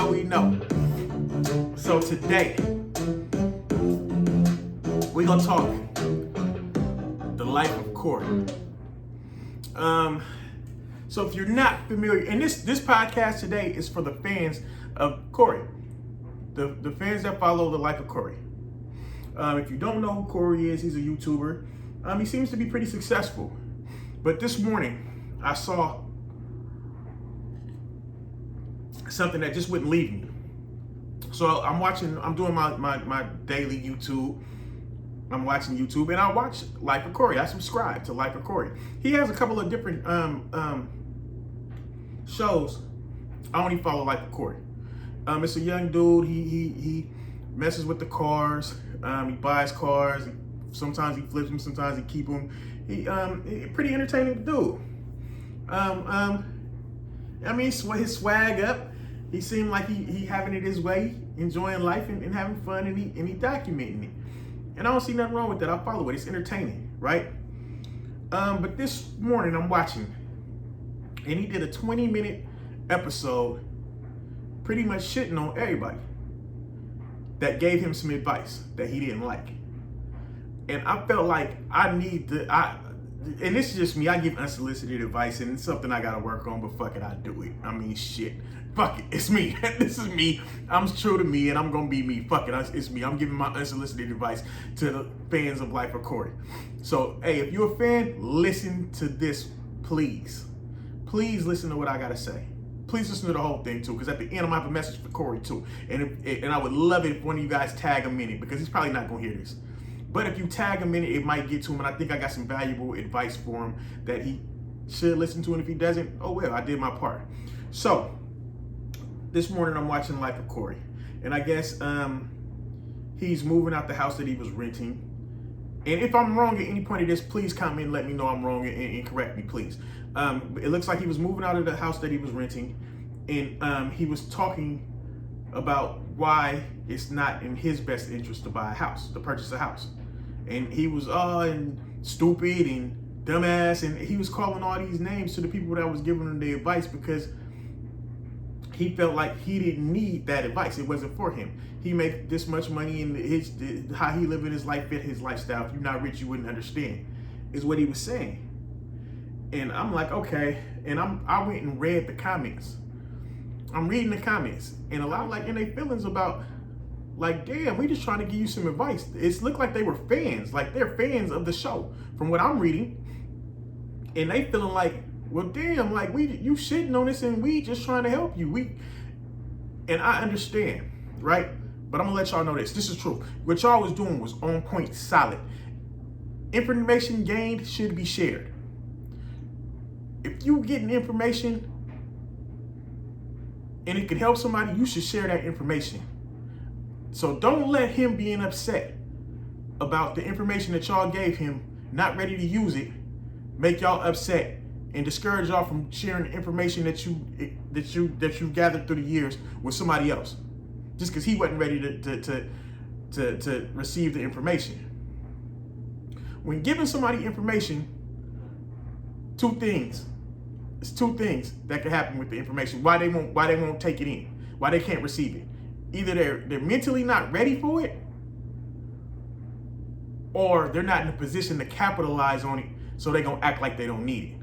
how we know. So today, we're gonna talk the life of Corey. So if you're not familiar, and this podcast today is for the fans of Corey, the fans that follow the life of Corey. If you don't know who Corey is, he's a YouTuber. He seems to be pretty successful. But this morning, I saw something that just wouldn't leave me. So I'm doing my daily YouTube. I'm watching YouTube, and I watch Life of Corey. I subscribe to Life of Corey. He has a couple of different shows. I only follow Life of Corey. It's a young dude. He messes with the cars. He buys cars. Sometimes he flips them. Sometimes he keep them. He pretty entertaining dude. I mean, his swag up. He seemed like he having it his way, enjoying life and having fun, and he documenting it. And I don't see nothing wrong with that. I follow it. It's entertaining, right? But this morning I'm watching, and he did a 20-minute episode pretty much shitting on everybody that gave him some advice that he didn't like. And I felt like and this is just me, I give unsolicited advice, and it's something I gotta work on, but fuck it, I do it. I mean, shit. Fuck it, it's me. This is me. I'm true to me, and I'm gonna be me. Fuck it, it's me. I'm giving my unsolicited advice to the fans of Life of Corey. So, hey, if you're a fan, listen to this, please. Please listen to what I gotta say. Please listen to the whole thing too, because at the end I'm gonna have a message for Corey too. And I would love it if one of you guys tag him in it, because he's probably not gonna hear this. But if you tag him in it, it might get to him, and I think I got some valuable advice for him that he should listen to, and if he doesn't, oh well, I did my part. So, this morning I'm watching Life of Corey, and I guess he's moving out the house that he was renting. And if I'm wrong at any point of this, please comment and let me know I'm wrong and correct me, please. It looks like he was moving out of the house that he was renting, and he was talking about why it's not in his best interest to buy a house, to purchase a house. And he was and stupid and dumbass, and he was calling all these names to the people that was giving him the advice because he felt like he didn't need that advice. It wasn't for him. He made this much money, and how he living his life fit his lifestyle. If you're not rich, you wouldn't understand, is what he was saying. And I'm like, okay. And I went and read the comments. I'm reading the comments, and a lot like in their feelings about, like, damn, we just trying to give you some advice. It looked like they were fans, like they're fans of the show, from what I'm reading. And they feeling like, well, damn, like you shitting on this, and we just trying to help you. And I understand, right? But I'm gonna let y'all know this. This is true. What y'all was doing was on point, solid. Information gained should be shared. If you getting information and it can help somebody, you should share that information. So don't let him being upset about the information that y'all gave him, not ready to use it, make y'all upset and discourage y'all from sharing the information that you gathered through the years with somebody else, just because he wasn't ready to receive the information. When giving somebody information, it's two things that can happen with the information. Why they won't take it in? Why they can't receive it? Either they're mentally not ready for it, or they're not in a position to capitalize on it, so they're gonna act like they don't need it.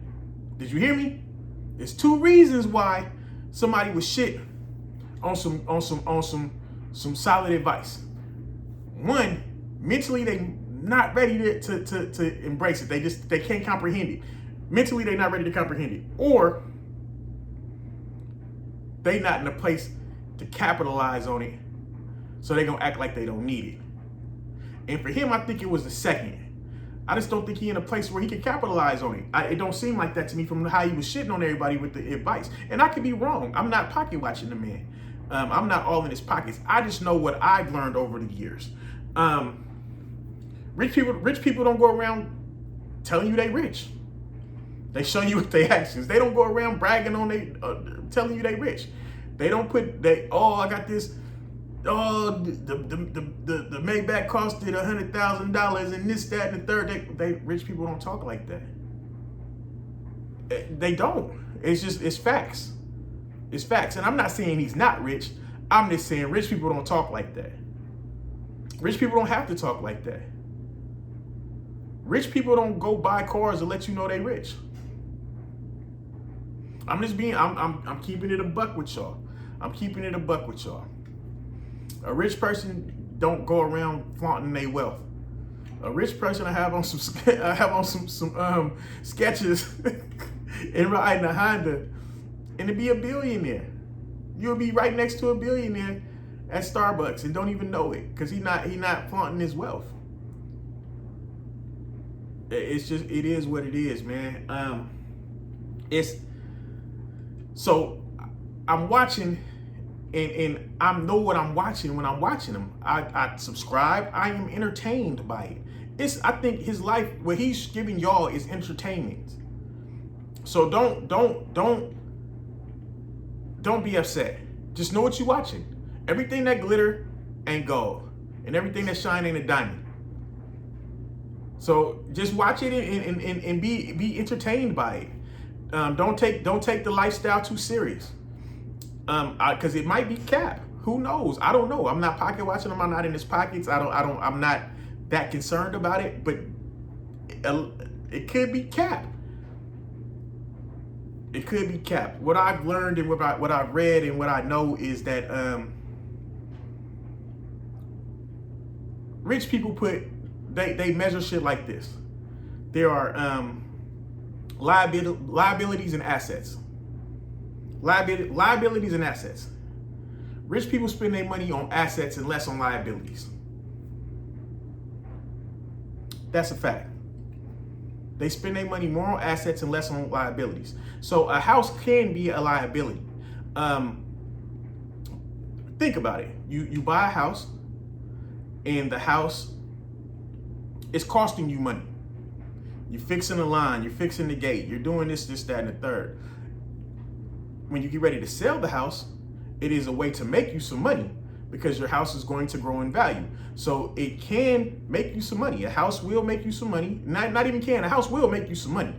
Did you hear me? There's two reasons why somebody was shit on some solid advice. One, mentally they not ready to embrace it. They can't comprehend it. Mentally they're not ready to comprehend it. Or they not in a place to capitalize on it, so they're gonna act like they don't need it. And for him, I think it was the second. I just don't think he in a place where he can capitalize on it. It don't seem like that to me from how he was shitting on everybody with the advice. And I could be wrong. I'm not pocket watching the man. I'm not all in his pockets. I just know what I've learned over the years. Rich people don't go around telling you they rich. They show you with their actions. They don't go around bragging on telling you they rich. They don't put I got this. Oh, the Maybach costed $100,000 and this, that, and the third. They rich people don't talk like that. They don't. It's facts. It's facts. And I'm not saying he's not rich. I'm just saying rich people don't talk like that. Rich people don't have to talk like that. Rich people don't go buy cars to let you know they rich. I'm keeping it a buck with y'all. I'm keeping it a buck with y'all. A rich person don't go around flaunting their wealth. A rich person I have on some sketches and riding a Honda, and to be a billionaire. You'll be right next to a billionaire at Starbucks and don't even know it because he not flaunting his wealth. It is what it is, man. So I'm watching, and I know what I'm watching when I'm watching him. I subscribe. I am entertained by it. I think his life, what he's giving y'all, is entertainment. So don't be upset. Just know what you're watching. Everything that glitter ain't gold, and everything that shine ain't a diamond. So just watch it and be entertained by it. Don't take the lifestyle too serious. Because it might be cap. Who knows? I don't know. I'm not pocket watching him. I'm not in his pockets. I'm not that concerned about it. But it could be cap. It could be cap. What I've learned and what I've read and what I know is that rich people they measure shit like this. There are liabilities and assets. Liabilities and assets. Rich people spend their money on assets and less on liabilities. That's a fact. They spend their money more on assets and less on liabilities. So a house can be a liability. Think about it. You buy a house, and the house is costing you money. You're fixing the line, you're fixing the gate, you're doing this, that, and the third. When you get ready to sell the house, it is a way to make you some money because your house is going to grow in value. So it can make you some money. A house will make you some money. Not even can, a house will make you some money.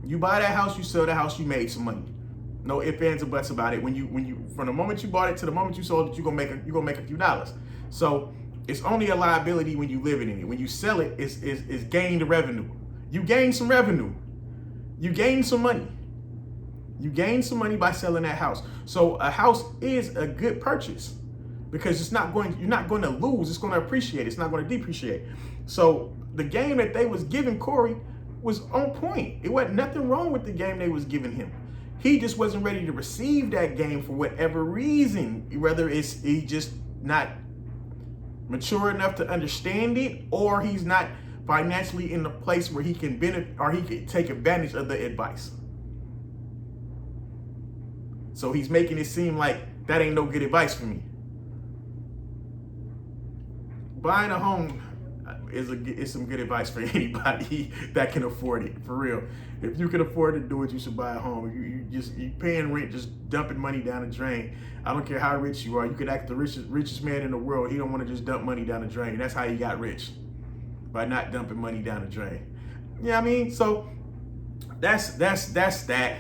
You buy that house, you sell the house, you made some money. No ifs, ands, or buts about it. When you from the moment you bought it to the moment you sold it, you're gonna make a few dollars. So it's only a liability when you live in it. When you sell it, it's gained revenue. You gain some revenue. You gain some money. You gain some money by selling that house. So a house is a good purchase because you're not going to lose. It's going to appreciate. It's not going to depreciate. So the game that they was giving Corey was on point. It wasn't nothing wrong with the game they was giving him. He just wasn't ready to receive that game for whatever reason, whether it's he just not mature enough to understand it, or he's not financially in the place where he can benefit or he can take advantage of the advice. So he's making it seem like that ain't no good advice for me. Buying a home is some good advice for anybody that can afford it, for real. If you can afford to do it, you should buy a home. You paying rent, just dumping money down the drain. I don't care how rich you are. You could act the richest man in the world. He don't want to just dump money down the drain. That's how he got rich, by not dumping money down the drain. You know what I mean? So that's that.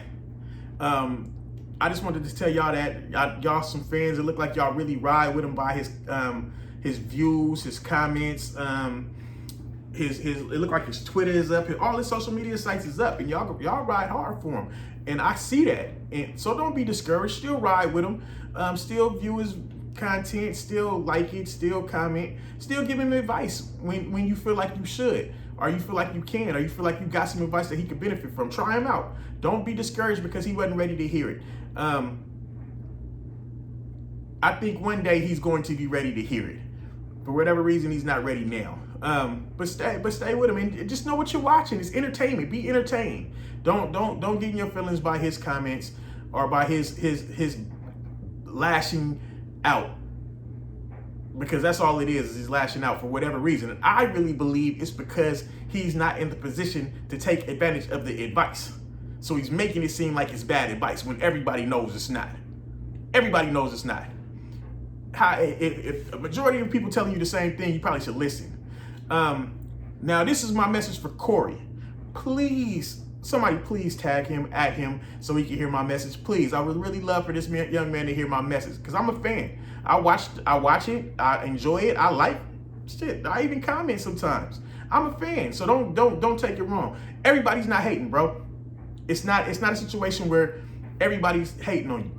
I just wanted to tell y'all that y'all some fans. It look like y'all really ride with him by his views, his comments. It look like his Twitter is up, all his social media sites is up, and y'all ride hard for him, and I see that. And so don't be discouraged. Still ride with him. Still view his content. Still like it. Still comment. Still give him advice when you feel like you should, or you feel like you can, or you feel like you got some advice that he could benefit from. Try him out. Don't be discouraged because he wasn't ready to hear it. I think one day he's going to be ready to hear it. For whatever reason, he's not ready now. But stay with him and just know what you're watching. It's entertainment. Be entertained. Don't get in your feelings by his comments or by his lashing out, because that's all it is he's lashing out for whatever reason. And I really believe it's because he's not in the position to take advantage of the advice. So he's making it seem like it's bad advice when everybody knows it's not. Everybody knows it's not. If a majority of people telling you the same thing, you probably should listen. Now, this is my message for Corey. Please Somebody please tag him, at him, so he can hear my message. Please, I would really love for this young man to hear my message, because I'm a fan. I watch it, I enjoy it, I like shit. I even comment sometimes. I'm a fan, so don't take it wrong. Everybody's not hating, bro. It's not a situation where everybody's hating on you.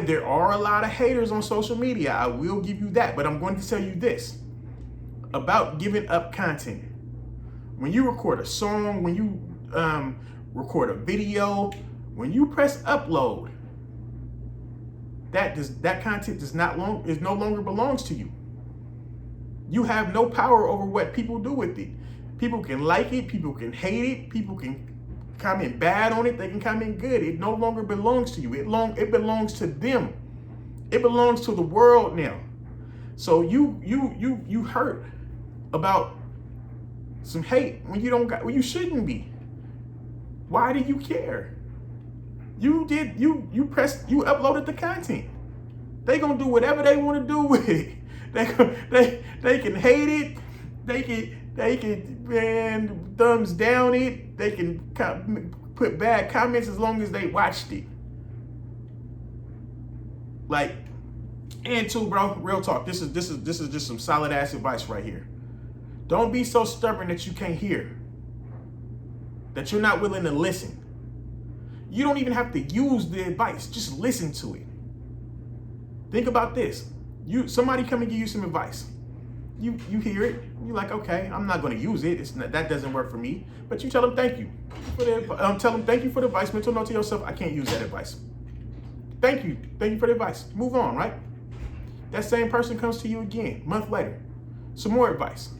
There are a lot of haters on social media. I will give you that, but I'm going to tell you this about giving up content. When you record a song, when you record a video, when you press upload, that content no longer belongs to you. You have no power over what people do with it. People can like it, people can hate it, people can comment bad on it, they can comment good. It no longer belongs to you. It belongs to them. It belongs to the world now. So you hurt about some hate when you shouldn't be. Why do you care? You uploaded the content. They gonna do whatever they want to do with it. They can hate it. They can thumbs down it. They can put bad comments as long as they watched it. Like, and two, bro, real talk. This is just some solid ass advice right here. Don't be so stubborn that you can't hear, that you're not willing to listen. You don't even have to use the advice. Just listen to it. Think about this. Somebody come and give you some advice. You hear it. You're like, okay, I'm not going to use it. That doesn't work for me. But you tell them thank you. Tell them thank you for the advice. Mental note to yourself, I can't use that advice. Thank you. Thank you for the advice. Move on, right? That same person comes to you again, a month later. Some more advice.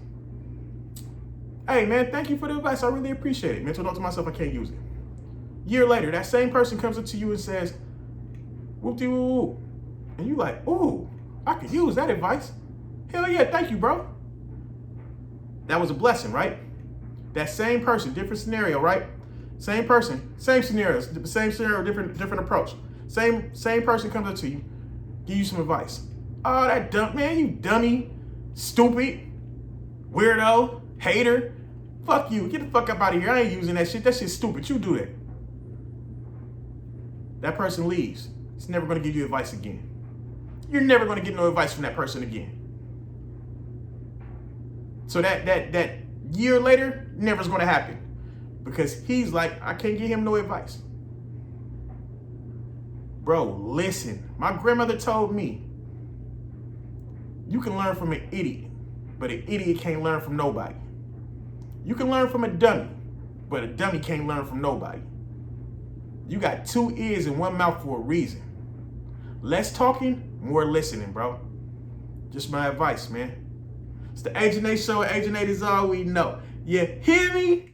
Hey, man, thank you for the advice. I really appreciate it. Mental note to myself, I can't use it. Year later, that same person comes up to you and says, whoop-de-whoop. And you like, ooh, I could use that advice. Hell yeah, thank you, bro. That was a blessing, right? That same person, different scenario, right? Same person, same scenario, different approach. Same person comes up to you, give you some advice. Oh, that dumb man, you dummy, stupid, weirdo, hater. Fuck you. Get the fuck up out of here. I ain't using that shit. That shit's stupid. You do that. That person leaves. He's never going to give you advice again. You're never going to get no advice from that person again. So that year later, never's going to happen. Because he's like, I can't give him no advice. Bro, listen. My grandmother told me, you can learn from an idiot, but an idiot can't learn from nobody. You can learn from a dummy, but a dummy can't learn from nobody. You got 2 ears and 1 mouth for a reason. Less talking, more listening, bro. Just my advice, man. It's the Agent A Show. Agent A is all we know. You hear me?